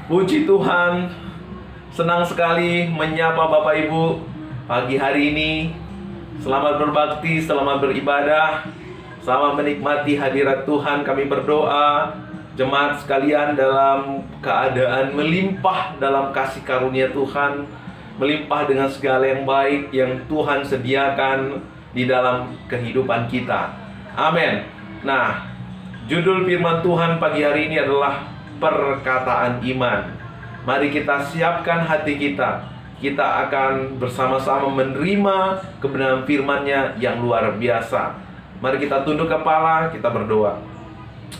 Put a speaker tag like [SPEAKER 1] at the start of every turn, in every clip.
[SPEAKER 1] Puji Tuhan, senang sekali menyapa Bapak Ibu pagi hari ini. Selamat berbakti, selamat beribadah, selamat menikmati hadirat Tuhan. Kami berdoa jemaat sekalian dalam keadaan melimpah dalam kasih karunia Tuhan, melimpah dengan segala yang baik yang Tuhan sediakan di dalam kehidupan kita. Amin. Nah, judul firman Tuhan pagi hari ini adalah perkataan iman. Mari kita siapkan hati kita. Kita akan bersama-sama menerima kebenaran firman-Nya yang luar biasa. Mari kita tunduk kepala, kita berdoa.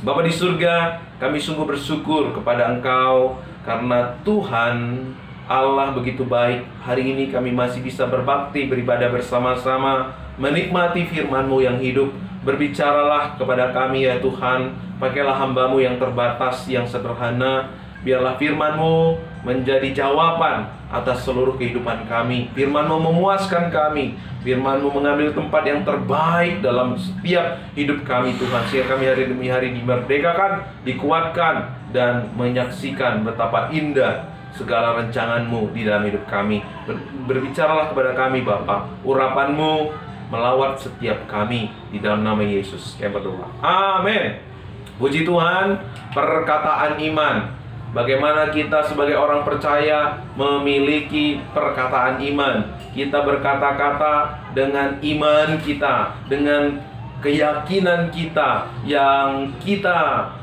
[SPEAKER 1] Bapa di surga, kami sungguh bersyukur kepada Engkau karena Tuhan Allah begitu baik. Hari ini kami masih bisa berbakti, beribadah bersama-sama, menikmati firman-Mu yang hidup. Berbicaralah kepada kami ya Tuhan. Pakailah hamba-Mu yang terbatas, yang sederhana. Biarlah firman-Mu menjadi jawaban atas seluruh kehidupan kami. Firman-Mu memuaskan kami. Firman-Mu mengambil tempat yang terbaik dalam setiap hidup kami Tuhan. Sehingga kami hari demi hari dimerdekakan, dikuatkan, dan menyaksikan betapa indah segala rancangan-Mu di dalam hidup kami. Berbicaralah kepada kami Bapa. Urapan-Mu melawat setiap kami di dalam nama Yesus. Kami berdoa. Amin. Puji Tuhan, perkataan iman. Bagaimana kita sebagai orang percaya memiliki perkataan iman? Kita berkata-kata dengan iman kita, dengan keyakinan kita yang kita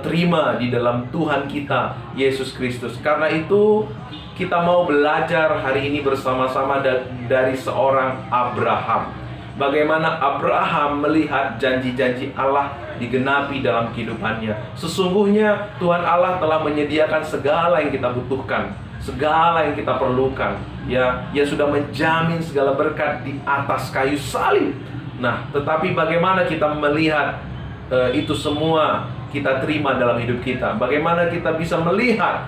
[SPEAKER 1] terima di dalam Tuhan kita Yesus Kristus. Karena itu kita mau belajar hari ini bersama-sama dari seorang Abraham. Bagaimana Abraham melihat janji-janji Allah digenapi dalam kehidupannya. Sesungguhnya Tuhan Allah telah menyediakan segala yang kita butuhkan, segala yang kita perlukan. Ya, Ia sudah menjamin segala berkat di atas kayu salib. Nah, tetapi bagaimana kita melihat itu semua kita terima dalam hidup kita? Bagaimana kita bisa melihat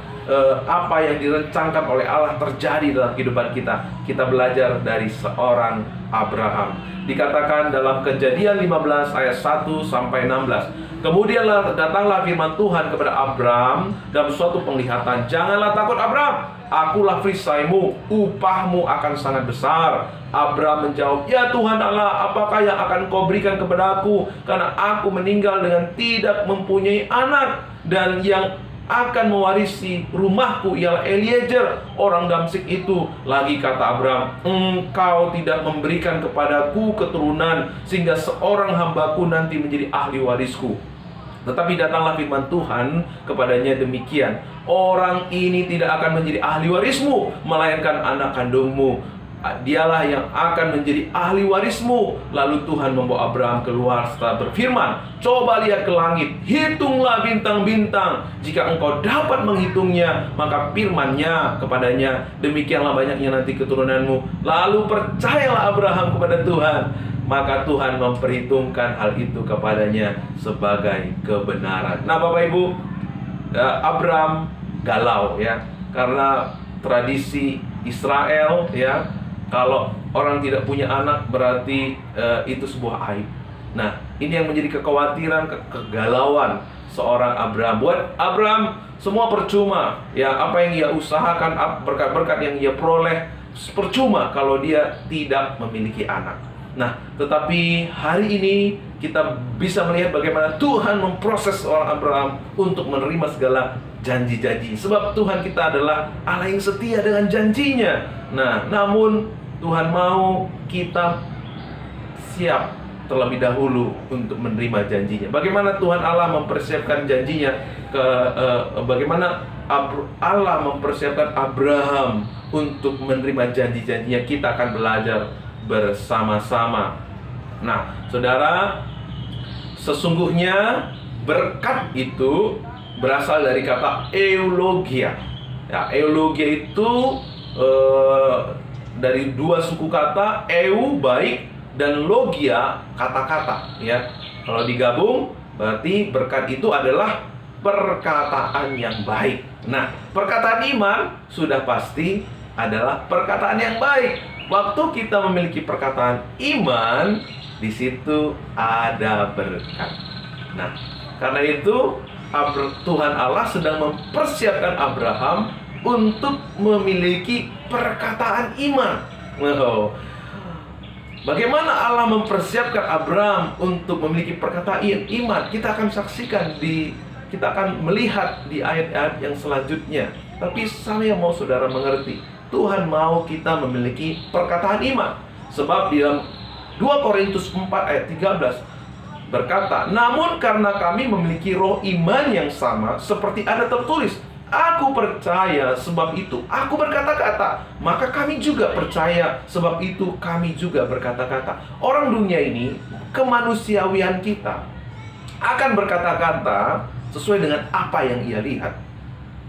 [SPEAKER 1] apa yang direncanakan oleh Allah terjadi dalam kehidupan kita? Kita belajar dari seorang Abraham. Dikatakan dalam Kejadian 15 ayat 1 sampai 16. Kemudian datanglah firman Tuhan kepada Abraham dalam suatu penglihatan. Janganlah takut Abraham, akulah perisaimu, upahmu akan sangat besar. Abraham menjawab, ya Tuhan Allah, apakah yang akan kau berikan kepada aku? Karena aku meninggal dengan tidak mempunyai anak, dan yang akan mewarisi rumahku ialah Eliezer orang Damsyik itu. Lagi kata Abraham, engkau tidak memberikan kepadaku keturunan sehingga seorang hambaku nanti menjadi ahli warisku. Tetapi datanglah firman Tuhan kepadanya demikian, orang ini tidak akan menjadi ahli warismu, melainkan anak kandungmu. Dialah yang akan menjadi ahli warismu. Lalu Tuhan membawa Abraham keluar serta berfirman, coba lihat ke langit, hitunglah bintang-bintang. Jika engkau dapat menghitungnya, maka firman-Nya kepadanya, demikianlah banyaknya nanti keturunanmu. Lalu percayalah Abraham kepada Tuhan, maka Tuhan memperhitungkan hal itu kepadanya sebagai kebenaran. Nah Bapak Ibu, Abraham galau ya, karena tradisi Israel ya, kalau orang tidak punya anak berarti itu sebuah aib. Nah, ini yang menjadi kekhawatiran, kegalauan seorang Abraham. Buat Abraham semua percuma. Ya, apa yang ia usahakan, berkat-berkat yang ia peroleh percuma kalau dia tidak memiliki anak. Nah, tetapi hari ini kita bisa melihat bagaimana Tuhan memproses seorang Abraham untuk menerima segala janji-janji. Sebab Tuhan kita adalah Allah yang setia dengan janjinya. Nah, namun Tuhan mau kita siap terlebih dahulu untuk menerima janjinya. Bagaimana Tuhan Allah mempersiapkan janjinya, bagaimana Allah mempersiapkan Abraham untuk menerima janji-janjinya, kita akan belajar bersama-sama. Nah, saudara, sesungguhnya berkat itu berasal dari kata eulogia. Ya, eulogia itu dari dua suku kata, eu baik dan logia kata-kata ya. Kalau digabung berarti berkat itu adalah perkataan yang baik. Nah, perkataan iman sudah pasti adalah perkataan yang baik. Waktu kita memiliki perkataan iman, di situ ada berkat. Nah, karena itu Tuhan Allah sedang mempersiapkan Abraham untuk memiliki perkataan iman. Oh. Bagaimana Allah mempersiapkan Abraham untuk memiliki perkataan iman? Kita akan saksikan kita akan melihat di ayat-ayat yang selanjutnya. Tapi saya mau saudara mengerti, Tuhan mau kita memiliki perkataan iman. Sebab di dalam 2 Korintus 4 ayat 13 berkata, namun karena kami memiliki roh iman yang sama, seperti ada tertulis, aku percaya sebab itu aku berkata-kata, maka kami juga percaya sebab itu kami juga berkata-kata. Orang dunia ini, kemanusiawian kita akan berkata-kata sesuai dengan apa yang ia lihat.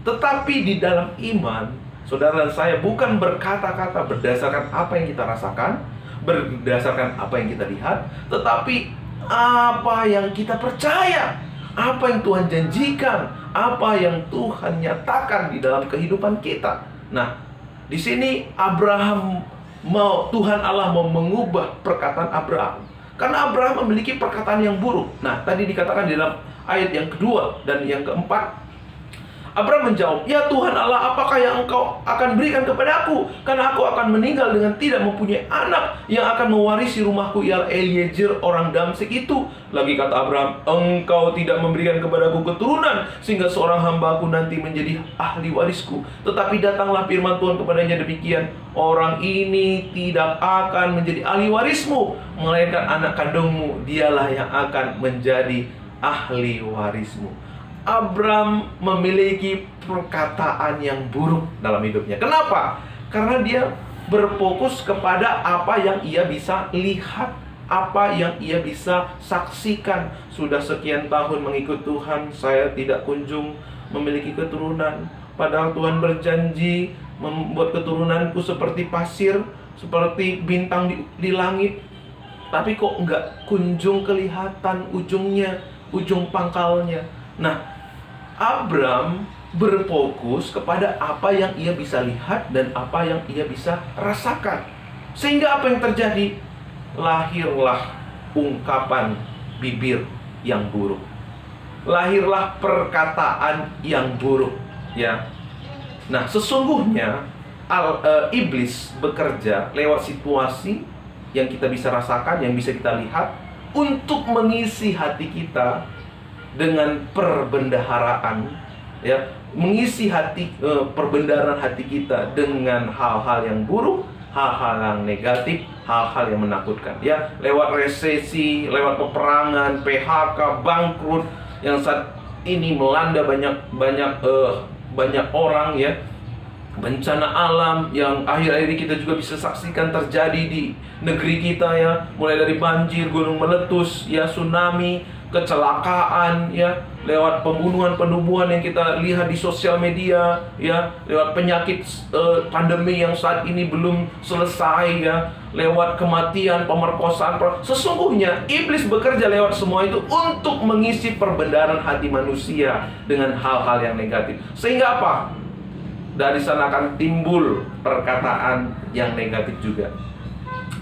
[SPEAKER 1] Tetapi di dalam iman, saudara dan saya bukan berkata-kata berdasarkan apa yang kita rasakan, berdasarkan apa yang kita lihat, tetapi apa yang kita percaya, apa yang Tuhan janjikan, apa yang Tuhan nyatakan di dalam kehidupan kita. Nah, di sini Tuhan Allah mau mengubah perkataan Abraham, karena Abraham memiliki perkataan yang buruk. Nah, tadi dikatakan di dalam ayat yang kedua dan yang keempat, Abraham menjawab, ya Tuhan Allah, apakah yang engkau akan berikan kepadaku? Karena aku akan meninggal dengan tidak mempunyai anak. Yang akan mewarisi rumahku ialah Eliezer orang Damsyik itu. Lagi kata Abraham, engkau tidak memberikan kepadaku keturunan, sehingga seorang hambaku nanti menjadi ahli warisku. Tetapi datanglah firman Tuhan kepadanya demikian, orang ini tidak akan menjadi ahli warismu, melainkan anak kandungmu, dialah yang akan menjadi ahli warismu. Abraham memiliki perkataan yang buruk dalam hidupnya. Kenapa? Karena dia berfokus kepada apa yang ia bisa lihat, apa yang ia bisa saksikan. Sudah sekian tahun mengikut Tuhan, saya tidak kunjung memiliki keturunan. Padahal Tuhan berjanji membuat keturunanku seperti pasir, seperti bintang di langit. Tapi kok nggak kunjung kelihatan ujungnya, ujung pangkalnya. Nah, Abraham berfokus kepada apa yang ia bisa lihat dan apa yang ia bisa rasakan. Sehingga apa yang terjadi? Lahirlah ungkapan bibir yang buruk. Lahirlah perkataan yang buruk, ya. Nah, sesungguhnya iblis bekerja lewat situasi yang kita bisa rasakan, yang bisa kita lihat, untuk mengisi hati kita dengan perbendaharaan, ya, mengisi perbendaharaan hati kita dengan hal-hal yang buruk, hal-hal yang negatif, hal-hal yang menakutkan, ya, lewat resesi, lewat peperangan, PHK, bangkrut yang saat ini melanda banyak orang, ya, bencana alam yang akhir-akhir ini kita juga bisa saksikan terjadi di negeri kita, ya, mulai dari banjir, gunung meletus, ya, tsunami, kecelakaan, ya, lewat pembunuhan yang kita lihat di sosial media, ya, lewat penyakit pandemi yang saat ini belum selesai, ya, lewat kematian, pemerkosaan. Sesungguhnya iblis bekerja lewat semua itu untuk mengisi perbendaharaan hati manusia dengan hal-hal yang negatif. Sehingga apa? Dari sana akan timbul perkataan yang negatif juga.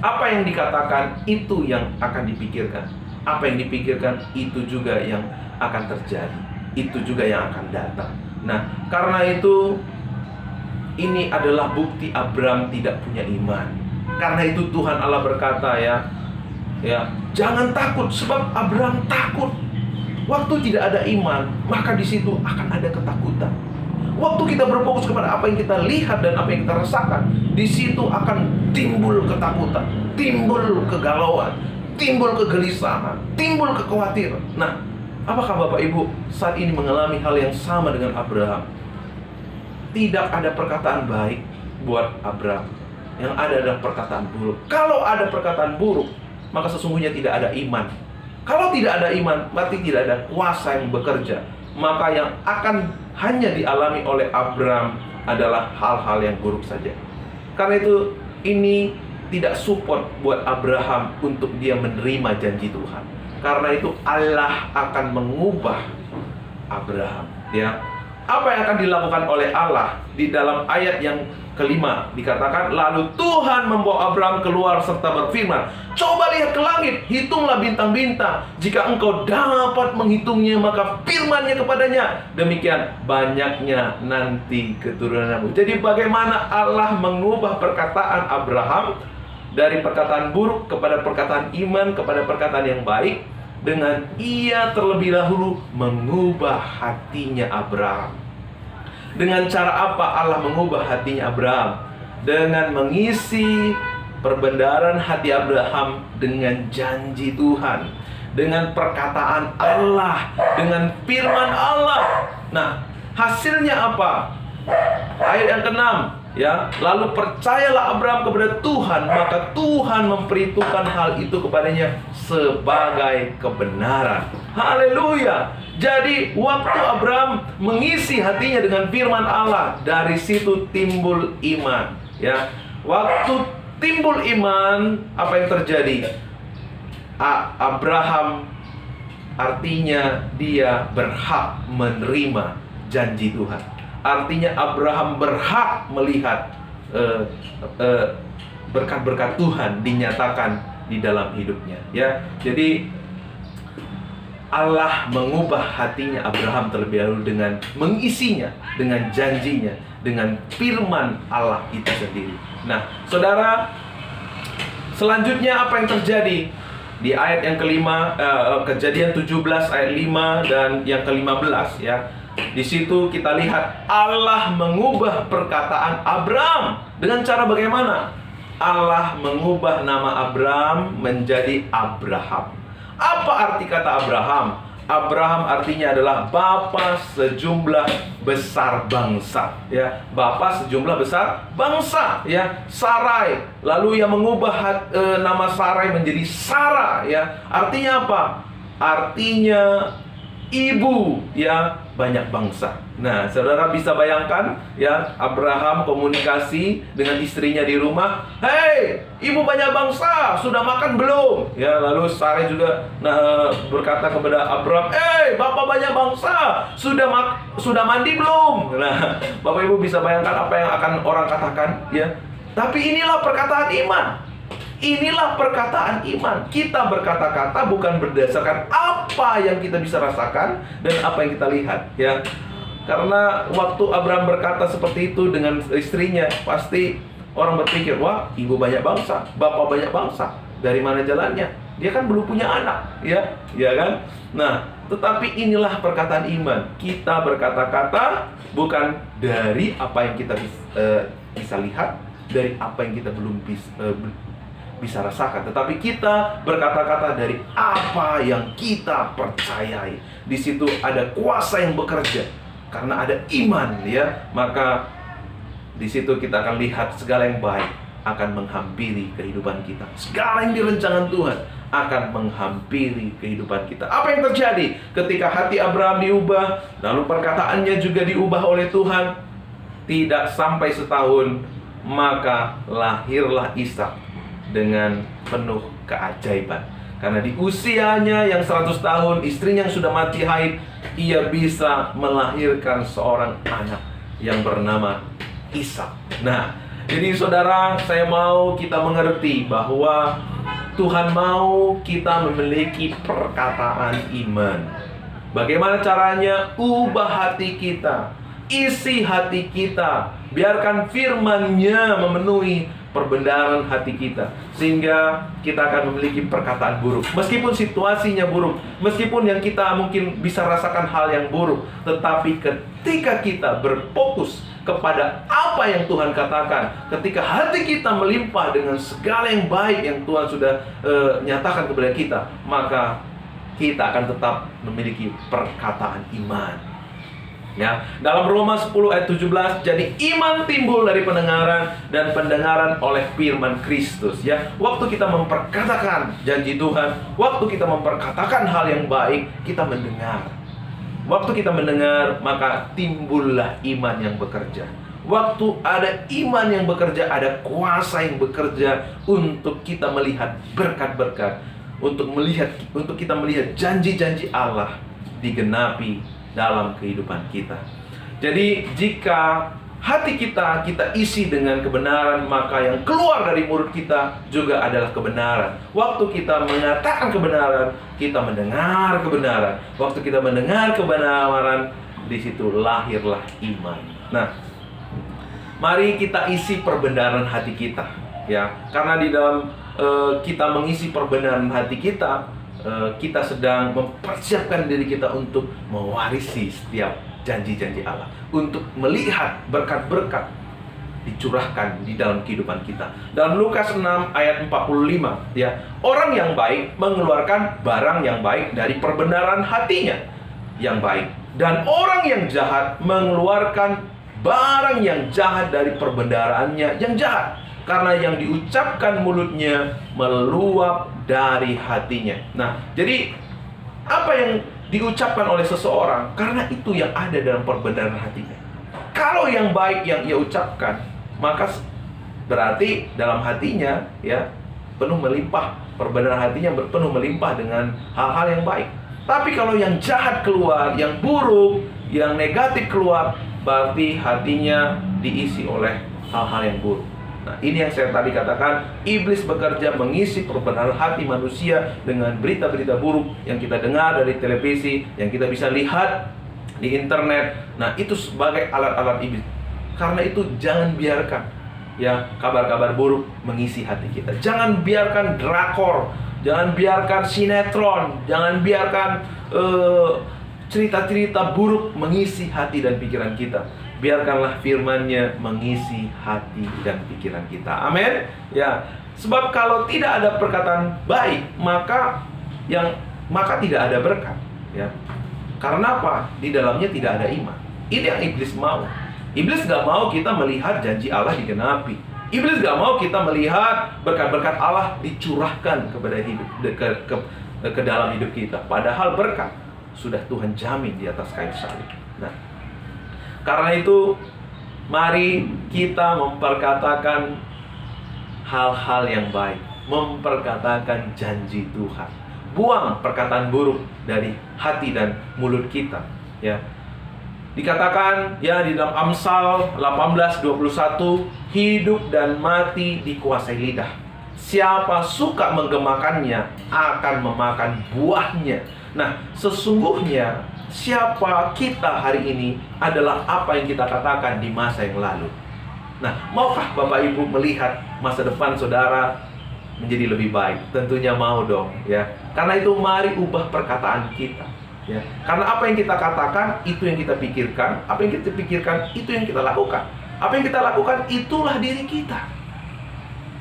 [SPEAKER 1] Apa yang dikatakan itu yang akan dipikirkan. Apa yang dipikirkan itu juga yang akan terjadi. Itu juga yang akan datang. Nah, karena itu ini adalah bukti Abraham tidak punya iman. Karena itu Tuhan Allah berkata, ya, jangan takut, sebab Abraham takut. Waktu tidak ada iman, maka di situ akan ada ketakutan. Waktu kita berfokus kepada apa yang kita lihat dan apa yang kita rasakan, di situ akan timbul ketakutan, timbul kegalauan, timbul kegelisahan, timbul kekhawatiran. Nah, apakah Bapak Ibu saat ini mengalami hal yang sama dengan Abraham? Tidak ada perkataan baik buat Abraham. Yang ada adalah perkataan buruk. Kalau ada perkataan buruk, maka sesungguhnya tidak ada iman. Kalau tidak ada iman, berarti tidak ada kuasa yang bekerja. Maka yang akan hanya dialami oleh Abraham adalah hal-hal yang buruk saja. Karena itu ini tidak support buat Abraham untuk dia menerima janji Tuhan. Karena itu Allah akan mengubah Abraham, ya. apa yang akan dilakukan oleh Allah? Di dalam ayat yang kelima dikatakan, lalu Tuhan membawa Abraham keluar serta berfirman, coba lihat ke langit, hitunglah bintang-bintang. Jika engkau dapat menghitungnya, maka firman-Nya kepadanya, demikian banyaknya nanti keturunanmu. Jadi bagaimana Allah mengubah perkataan Abraham dari perkataan buruk kepada perkataan iman, kepada perkataan yang baik, dengan ia terlebih dahulu mengubah hatinya Abraham. Dengan cara apa Allah mengubah hatinya Abraham? Dengan mengisi perbendaharaan hati Abraham dengan janji Tuhan, dengan perkataan Allah, dengan firman Allah. Nah, hasilnya apa? Ayat yang ke-6, ya, lalu percayalah Abraham kepada Tuhan, maka Tuhan memperhitungkan hal itu kepadanya sebagai kebenaran. Haleluya. Jadi waktu Abraham mengisi hatinya dengan firman Allah, dari situ timbul iman, ya. Waktu timbul iman, apa yang terjadi? Abraham artinya dia berhak menerima janji Tuhan. Artinya Abraham berhak melihat berkat-berkat Tuhan dinyatakan di dalam hidupnya, ya. Jadi Allah mengubah hatinya Abraham terlebih dahulu dengan mengisinya dengan janjinya, dengan firman Allah itu sendiri. Nah, saudara, selanjutnya apa yang terjadi? Di ayat yang kelima, Kejadian 17 ayat 5 dan yang ke-15, ya. Di situ kita lihat Allah mengubah perkataan Abraham. Dengan cara bagaimana? Allah mengubah nama Abraham menjadi Abraham. Apa arti kata Abraham? Abraham artinya adalah bapa sejumlah besar bangsa, ya. Bapa sejumlah besar bangsa, ya. Sarai, lalu yang mengubah nama Sarai menjadi Sarah, ya. Artinya apa? Artinya ibu, ya, banyak bangsa. Nah, saudara bisa bayangkan, ya, Abraham komunikasi dengan istrinya di rumah. Hei, ibu banyak bangsa, sudah makan belum? Ya, lalu Sarai juga berkata kepada Abraham, hei, bapak banyak bangsa, sudah mandi belum? Nah, bapak ibu bisa bayangkan apa yang akan orang katakan, ya. Tapi inilah perkataan iman. Inilah perkataan iman. Kita berkata-kata bukan berdasarkan apa yang kita bisa rasakan dan apa yang kita lihat, ya. Karena waktu Abraham berkata seperti itu dengan istrinya, pasti orang berpikir, wah, ibu banyak bangsa, bapak banyak bangsa, dari mana jalannya? Dia kan belum punya anak, ya, ya kan? Nah, tetapi inilah perkataan iman. Kita berkata-kata bukan dari apa yang kita bisa lihat, dari apa yang kita belum bisa rasakan, tetapi kita berkata-kata dari apa yang kita percayai. Di situ ada kuasa yang bekerja karena ada iman, ya. Maka di situ kita akan lihat segala yang baik akan menghampiri kehidupan kita. Segala yang direncanakan Tuhan akan menghampiri kehidupan kita. Apa yang terjadi ketika hati Abraham diubah, lalu perkataannya juga diubah oleh Tuhan? Tidak sampai setahun, maka lahirlah Ishak dengan penuh keajaiban. Karena di usianya yang 100 tahun, istrinya yang sudah mati haid, ia bisa melahirkan seorang anak yang bernama Ishak. Nah, jadi saudara, saya mau kita mengerti bahwa Tuhan mau kita memiliki perkataan iman. Bagaimana caranya? Ubah hati kita, isi hati kita, biarkan firman-Nya memenuhi perbendaharaan hati kita, sehingga kita akan memiliki perkataan buruk. Meskipun situasinya buruk, meskipun yang kita mungkin bisa rasakan hal yang buruk, tetapi ketika kita berfokus kepada apa yang Tuhan katakan, ketika hati kita melimpah dengan segala yang baik yang Tuhan sudah nyatakan kepada kita, maka kita akan tetap memiliki perkataan iman. Ya, dalam Roma 10 ayat 17, jadi iman timbul dari pendengaran dan pendengaran oleh firman Kristus, ya. Waktu kita memperkatakan janji Tuhan, waktu kita memperkatakan hal yang baik, kita mendengar. Waktu kita mendengar, maka timbullah iman yang bekerja. Waktu ada iman yang bekerja, ada kuasa yang bekerja untuk kita melihat berkat-berkat, untuk kita melihat janji-janji Allah digenapi dalam kehidupan kita. Jadi jika hati kita isi dengan kebenaran, maka yang keluar dari mulut kita juga adalah kebenaran. Waktu kita mengatakan kebenaran, kita mendengar kebenaran. Waktu kita mendengar kebenaran, di situ lahirlah iman. Nah, mari kita isi perbenaran hati kita, ya. Karena di dalam kita mengisi perbenaran hati kita, kita sedang mempersiapkan diri kita untuk mewarisi setiap janji-janji Allah, untuk melihat berkat-berkat dicurahkan di dalam kehidupan kita. Dalam Lukas 6 ayat 45, ya, orang yang baik mengeluarkan barang yang baik dari perbenaran hatinya yang baik, dan orang yang jahat mengeluarkan barang yang jahat dari perbendaharanya yang jahat, karena yang diucapkan mulutnya meluap dari hatinya. Nah, jadi apa yang diucapkan oleh seseorang, karena itu yang ada dalam perbenaran hatinya. Kalau yang baik yang ia ucapkan, maka berarti dalam hatinya, ya, penuh melimpah. Perbenaran hatinya penuh melimpah dengan hal-hal yang baik. Tapi kalau yang jahat keluar, yang buruk, yang negatif keluar, berarti hatinya diisi oleh hal-hal yang buruk. Nah, ini yang saya tadi katakan, iblis bekerja mengisi perbenaran hati manusia dengan berita-berita buruk yang kita dengar dari televisi, yang kita bisa lihat di internet. Nah, itu sebagai alat-alat iblis. Karena itu jangan biarkan, ya, kabar-kabar buruk mengisi hati kita. Jangan biarkan drakor, jangan biarkan sinetron, jangan biarkan cerita-cerita buruk mengisi hati dan pikiran kita. Biarkanlah firman-Nya mengisi hati dan pikiran kita. Amin. Ya, sebab kalau tidak ada perkataan baik, maka tidak ada berkat, ya. Karena apa? Di dalamnya tidak ada iman. Ini yang iblis mau. Iblis gak mau kita melihat janji Allah digenapi. Iblis gak mau kita melihat berkat-berkat Allah dicurahkan kepada hidup ke dalam hidup kita. Padahal berkat sudah Tuhan jamin di atas kayu salib. Nah, karena itu mari kita memperkatakan hal-hal yang baik, memperkatakan janji Tuhan. Buang perkataan buruk dari hati dan mulut kita, ya. Dikatakan, ya, di dalam Amsal 18:21, hidup dan mati dikuasai lidah. Siapa suka menggemakannya akan memakan buahnya. Nah, sesungguhnya siapa kita hari ini adalah apa yang kita katakan di masa yang lalu. Nah, maukah Bapak Ibu melihat masa depan saudara menjadi lebih baik? Tentunya mau dong, ya. Karena itu mari ubah perkataan kita, ya. Karena apa yang kita katakan itu yang kita pikirkan, apa yang kita pikirkan itu yang kita lakukan. Apa yang kita lakukan itulah diri kita.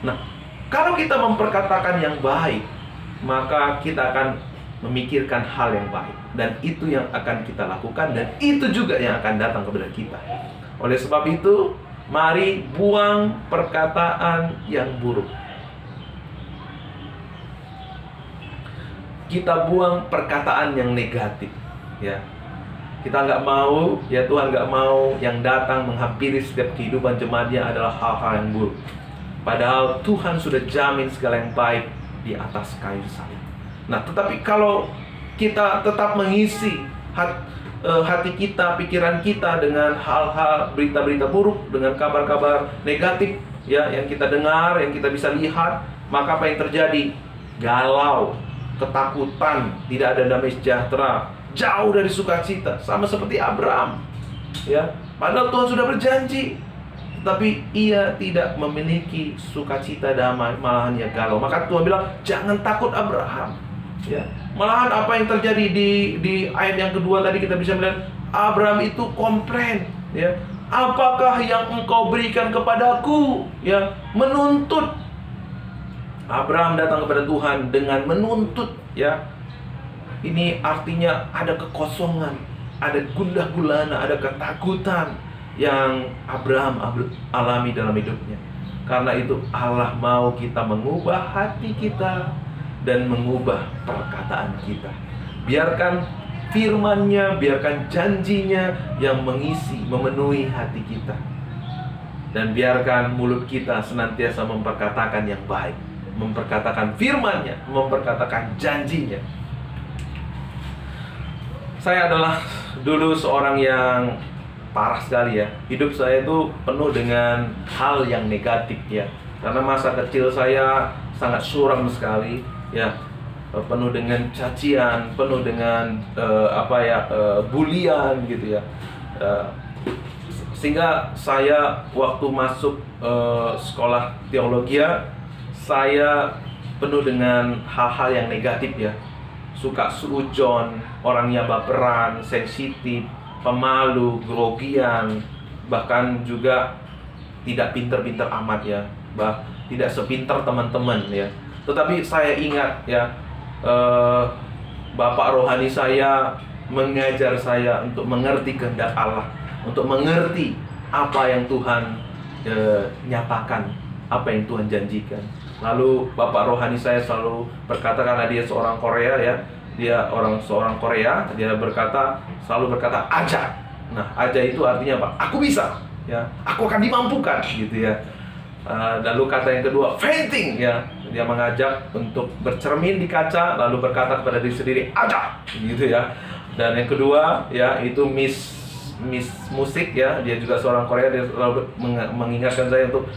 [SPEAKER 1] Nah, kalau kita memperkatakan yang baik, maka kita akan memikirkan hal yang baik, dan itu yang akan kita lakukan, dan itu juga yang akan datang kepada kita. Oleh sebab itu, mari buang perkataan yang buruk. Kita buang perkataan yang negatif, ya. Kita nggak mau, ya, Tuhan nggak mau yang datang menghampiri setiap kehidupan jemaatnya adalah hal-hal yang buruk. Padahal Tuhan sudah jamin segala yang baik di atas kayu salib. Nah, tetapi kalau kita tetap mengisi hati kita, pikiran kita dengan hal-hal berita-berita buruk, dengan kabar-kabar negatif, ya, yang kita dengar, yang kita bisa lihat, maka apa yang terjadi? Galau, ketakutan, tidak ada damai sejahtera, jauh dari sukacita, sama seperti Abraham, ya. Padahal Tuhan sudah berjanji, tapi ia tidak memiliki sukacita, damai, malahan ia galau. Maka Tuhan bilang, jangan takut Abraham, ya. Malahan apa yang terjadi di ayat yang kedua tadi kita bisa melihat Abraham itu komplain, ya. Apakah yang engkau berikan kepadaku, ya, menuntut. Abraham datang kepada Tuhan dengan menuntut, ya. Ini artinya ada kekosongan, ada gundah gulana, ada ketakutan yang Abraham alami dalam hidupnya. Karena itu Allah mau kita mengubah hati kita dan mengubah perkataan kita. Biarkan firman-Nya, biarkan janjinya yang mengisi, memenuhi hati kita. Dan biarkan mulut kita senantiasa memperkatakan yang baik, memperkatakan firman-Nya, memperkatakan janjinya. Saya adalah dulu seorang yang parah sekali ya. Hidup saya itu penuh dengan hal yang negatif ya. Karena masa kecil saya sangat suram sekali ya, penuh dengan cacian, penuh dengan bulian gitu ya. Sehingga saya waktu masuk sekolah teologi, saya penuh dengan hal-hal yang negatif ya. Suka suujon, orangnya baperan, sensitif, pemalu, grogian, bahkan juga tidak pinter-pinter amat ya, tidak sepinter teman-teman ya. Tetapi saya ingat ya, Bapak rohani saya mengajar saya untuk mengerti kehendak Allah, untuk mengerti apa yang Tuhan nyatakan, apa yang Tuhan janjikan. Lalu Bapak rohani saya selalu berkata, karena dia seorang Korea ya, seorang Korea, dia selalu berkata aja. Nah, aja itu artinya apa? Aku bisa ya, aku akan dimampukan gitu ya. Lalu kata yang kedua, fainting ya, dia mengajak untuk bercermin di kaca lalu berkata kepada diri sendiri aja gitu ya. Dan yang kedua ya, itu Miss musik ya, dia juga seorang Korea, dia selalu mengingatkan saya untuk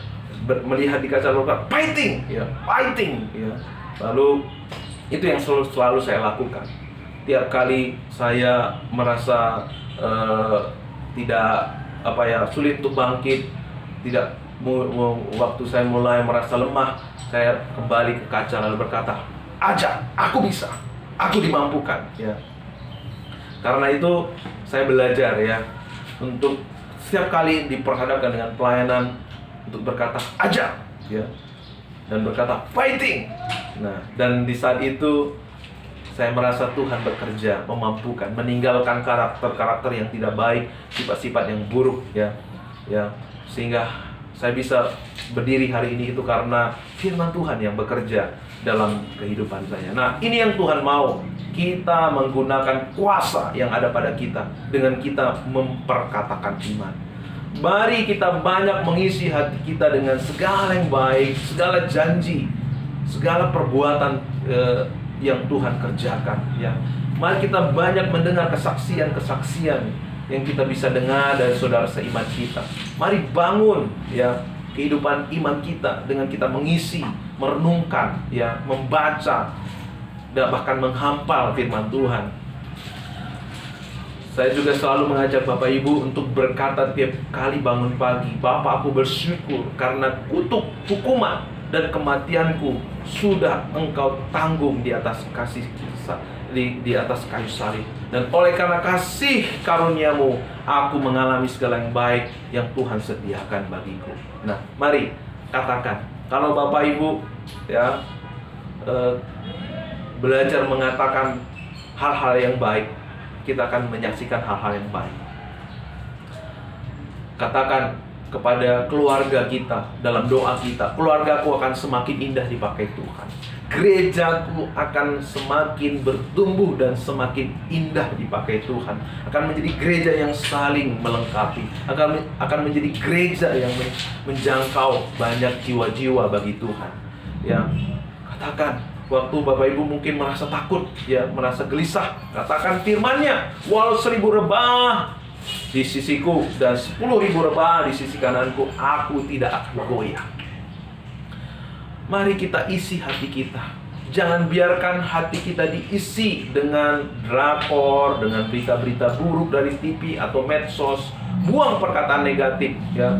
[SPEAKER 1] melihat di kaca lalu fighting ya, fighting ya. Lalu itu yang selalu saya lakukan. Tiap kali saya merasa tidak sulit untuk bangkit, waktu saya mulai merasa lemah, saya kembali ke kaca lalu berkata, aja, aku bisa, aku dimampukan ya. Karena itu saya belajar ya, untuk setiap kali diperhadapkan dengan pelayanan, untuk berkata aja ya, dan berkata fighting. Nah, dan di saat itu saya merasa Tuhan bekerja, memampukan, meninggalkan karakter-karakter yang tidak baik, sifat-sifat yang buruk ya, sehingga saya bisa berdiri hari ini itu karena firman Tuhan yang bekerja dalam kehidupan saya. Nah, ini yang Tuhan mau, kita menggunakan kuasa yang ada pada kita dengan kita memperkatakan iman. Mari kita banyak mengisi hati kita dengan segala yang baik, segala janji, segala perbuatan yang Tuhan kerjakan ya. Mari kita banyak mendengar kesaksian-kesaksian yang kita bisa dengar dari saudara seiman kita. Mari bangun ya kehidupan iman kita dengan kita mengisi, merenungkan ya, membaca dan bahkan menghafal firman Tuhan. Saya juga selalu mengajak Bapak Ibu untuk berkata tiap kali bangun pagi, Bapak, aku bersyukur karena kutuk, hukuman, dan kematianku sudah Engkau tanggung di atas di atas kayu salib. Dan oleh karena kasih karunia-Mu, aku mengalami segala yang baik yang Tuhan sediakan bagiku. Nah, mari katakan, kalau Bapak Ibu ya belajar mengatakan hal-hal yang baik, kita akan menyaksikan hal-hal yang baik. Katakan kepada keluarga kita dalam doa kita, keluargaku akan semakin indah dipakai Tuhan. Gerejaku akan semakin bertumbuh dan semakin indah dipakai Tuhan. Akan menjadi gereja yang saling melengkapi, akan menjadi gereja yang menjangkau banyak jiwa-jiwa bagi Tuhan. Ya, katakan, waktu Bapak Ibu mungkin merasa takut, ya, merasa gelisah, katakan firman-Nya, walau 1000 rebah di sisiku dan 10.000 rebah di sisi kananku, aku tidak akan goyah. Mari kita isi hati kita. Jangan biarkan hati kita diisi dengan drakor, dengan berita-berita buruk dari TV atau medsos. Buang perkataan negatif, ya.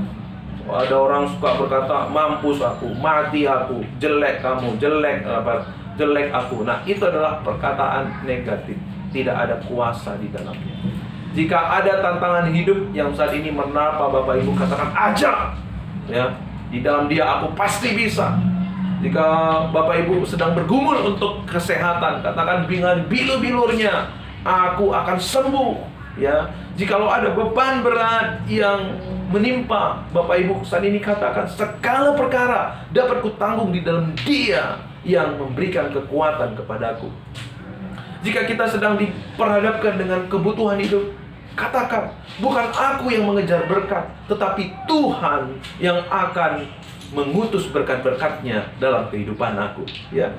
[SPEAKER 1] Ada orang suka berkata, mampus aku, mati aku, jelek kamu, jelek aku. Nah, itu adalah perkataan negatif, tidak ada kuasa di dalamnya. Jika ada tantangan hidup yang saat ini menapa Bapak Ibu, katakan aja, ya, di dalam Dia aku pasti bisa. Jika Bapak Ibu sedang bergumul untuk kesehatan, katakan dengan bilur-bilurnya aku akan sembuh, ya. Jikalau ada beban berat yang menimpa Bapak Ibu saat ini, katakan segala perkara dapat kutanggung di dalam Dia yang memberikan kekuatan kepadaku. Jika kita sedang diperhadapkan dengan kebutuhan hidup, katakan bukan aku yang mengejar berkat, tetapi Tuhan yang akan mengutus berkat-berkat-Nya dalam kehidupan aku, ya.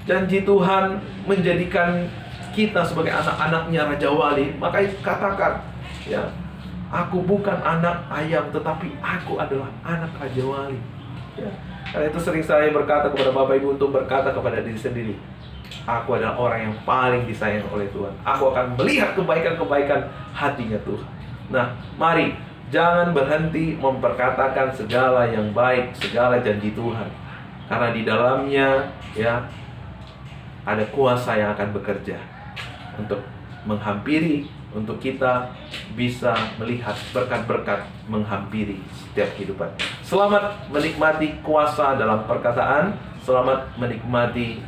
[SPEAKER 1] Janji Tuhan menjadikan kita sebagai anak-anaknya Raja Wali, maka katakan, ya, Aku bukan anak ayam, tetapi aku adalah anak Raja Wali. Ya. Karena itu sering saya berkata kepada Bapak Ibu untuk berkata kepada diri sendiri, aku adalah orang yang paling disayang oleh Tuhan. Aku akan melihat kebaikan-kebaikan hatinya Tuhan. Nah, mari jangan berhenti memperkatakan segala yang baik, segala janji Tuhan. Karena di dalamnya ya ada kuasa yang akan bekerja untuk menghampiri, untuk kita bisa melihat berkat-berkat menghampiri setiap kehidupan. Selamat menikmati kuasa dalam perkataan. Selamat menikmati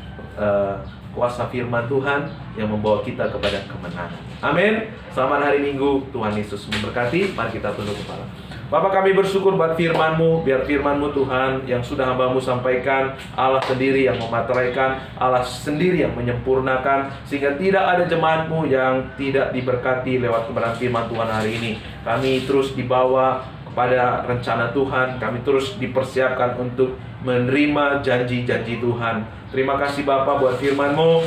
[SPEAKER 1] kuasa firman Tuhan yang membawa kita kepada kemenangan. Amin. Selamat hari Minggu. Tuhan Yesus memberkati. Mari kita tunduk kepala. Bapak, kami bersyukur buat firman-Mu. Biar firman-Mu Tuhan yang sudah hamba-Mu sampaikan, Allah sendiri yang memateraikan, Allah sendiri yang menyempurnakan, sehingga tidak ada jemaat-Mu yang tidak diberkati lewat kebenaran firman Tuhan hari ini. Kami terus dibawa kepada rencana Tuhan. Kami terus dipersiapkan untuk menerima janji-janji Tuhan. Terima kasih Bapak buat firman-Mu.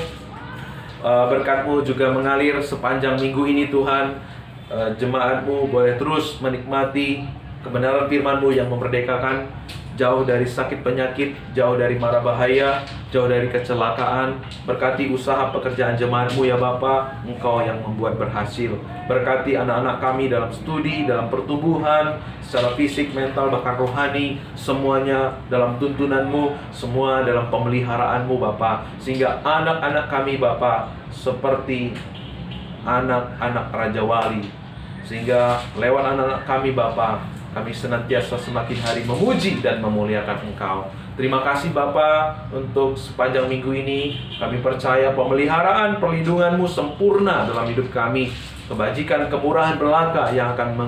[SPEAKER 1] Berkat-Mu juga mengalir sepanjang minggu ini Tuhan. Jemaat-Mu boleh terus menikmati kebenaran firman-Mu yang memerdekakan, jauh dari sakit penyakit, jauh dari mara bahaya, jauh dari kecelakaan. Berkati usaha pekerjaan jemaat-Mu ya Bapa, Engkau yang membuat berhasil. Berkati anak-anak kami dalam studi, dalam pertumbuhan, secara fisik, mental, bahkan rohani. Semuanya dalam tuntunan-Mu, semua dalam pemeliharaan-Mu Bapa. Sehingga anak-anak kami Bapa seperti anak-anak Raja Wali. Sehingga lewat anak-anak kami Bapa, kami senantiasa semakin hari memuji dan memuliakan Engkau. Terima kasih Bapa untuk sepanjang minggu ini. Kami percaya pemeliharaan perlindungan-Mu sempurna dalam hidup kami. Kebajikan, kemurahan belaka yang akan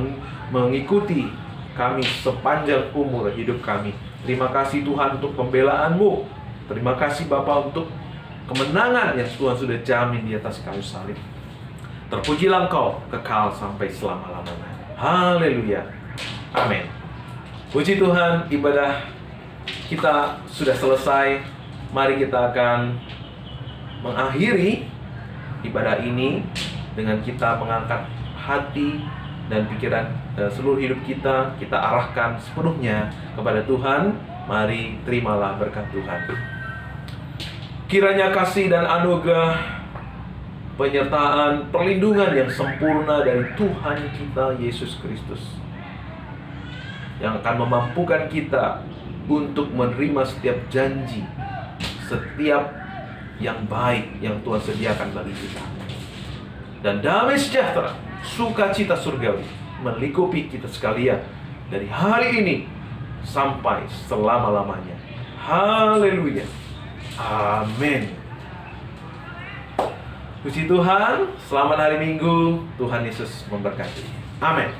[SPEAKER 1] mengikuti kami sepanjang umur hidup kami. Terima kasih Tuhan untuk pembelaan-Mu. Terima kasih Bapa untuk kemenangan yang Tuhan sudah jamin di atas kayu salib. Terpujilah Engkau kekal sampai selama-lamanya. Haleluya. Amin. Puji Tuhan, ibadah kita sudah selesai. Mari kita akan mengakhiri ibadah ini dengan kita mengangkat hati dan pikiran seluruh hidup kita arahkan sepenuhnya kepada Tuhan. Mari terimalah berkat Tuhan. Kiranya kasih dan anugerah, penyertaan, perlindungan yang sempurna dari Tuhan kita Yesus Kristus yang akan memampukan kita untuk menerima setiap janji, setiap yang baik yang Tuhan sediakan bagi kita. Dan damai sejahtera, sukacita surgawi melingkupi kita sekalian dari hari ini sampai selama-lamanya. Haleluya. Amin. Puji Tuhan, selamat hari Minggu. Tuhan Yesus memberkati. Amin.